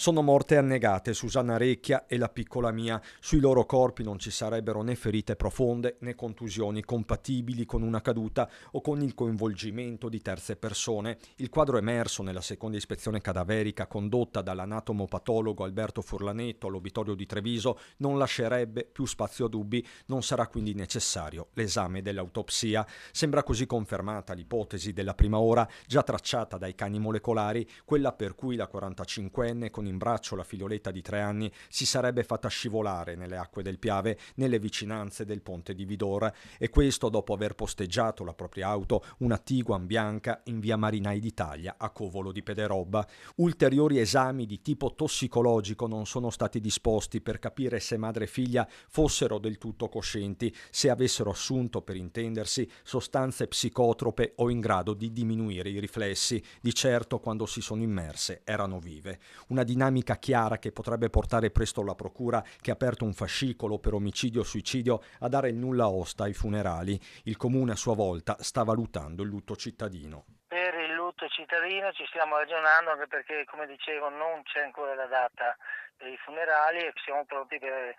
Sono morte annegate Susanna Recchia e la piccola Mia. Sui loro corpi non ci sarebbero né ferite profonde né contusioni compatibili con una caduta o con il coinvolgimento di terze persone. Il quadro emerso nella seconda ispezione cadaverica condotta dall'anatomopatologo Alberto Furlanetto all'obitorio di Treviso non lascerebbe più spazio a dubbi, non sarà quindi necessario l'esame dell'autopsia. Sembra così confermata l'ipotesi della prima ora già tracciata dai cani molecolari, quella per cui la 45enne con in braccio la figlioletta di 3 anni si sarebbe fatta scivolare nelle acque del Piave nelle vicinanze del ponte di Vidor, e questo dopo aver posteggiato la propria auto, una Tiguan bianca, in via Marinai d'Italia a Covolo di Pederobba. Ulteriori esami di tipo tossicologico non sono stati disposti per capire se madre e figlia fossero del tutto coscienti, se avessero assunto, per intendersi, sostanze psicotrope o in grado di diminuire i riflessi. Di certo, quando si sono immerse, erano vive. Una dinamica chiara che potrebbe portare presto la procura, che ha aperto un fascicolo per omicidio-suicidio, a dare il nulla osta ai funerali. Il comune a sua volta sta valutando il lutto cittadino. Per il lutto cittadino ci stiamo ragionando, anche perché, come dicevo, non c'è ancora la data per i funerali e siamo pronti per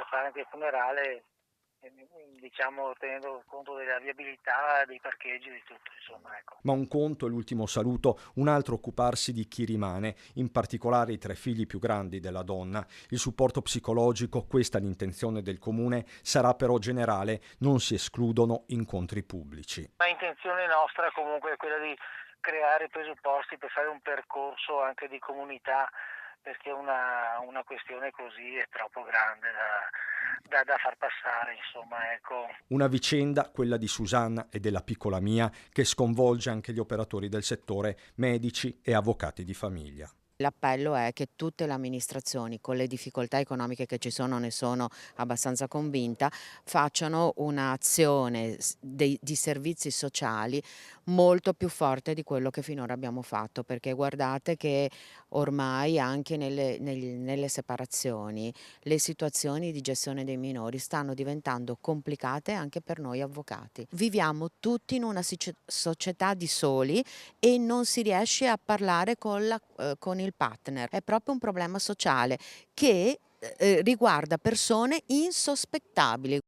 fare anche il funerale, diciamo, tenendo conto della viabilità, dei parcheggi, di tutto, insomma, ecco. Ma un conto è l'ultimo saluto, un altro occuparsi di chi rimane, in particolare i 3 figli più grandi della donna. Il supporto psicologico, questa è l'intenzione del comune, sarà però generale, non si escludono incontri pubblici. Ma intenzione nostra comunque è quella di creare presupposti per fare un percorso anche di comunità, perché una questione così è troppo grande da far passare, insomma, ecco. Una vicenda, quella di Susanna e della piccola Mia, che sconvolge anche gli operatori del settore, medici e avvocati di famiglia. L'appello è che tutte le amministrazioni, con le difficoltà economiche che ci sono, ne sono abbastanza convinta, facciano un'azione di servizi sociali molto più forte di quello che finora abbiamo fatto, perché guardate che ormai anche nelle separazioni le situazioni di gestione dei minori stanno diventando complicate anche per noi avvocati. Viviamo tutti in una società di soli e non si riesce a parlare con il partner. È proprio un problema sociale che riguarda persone insospettabili.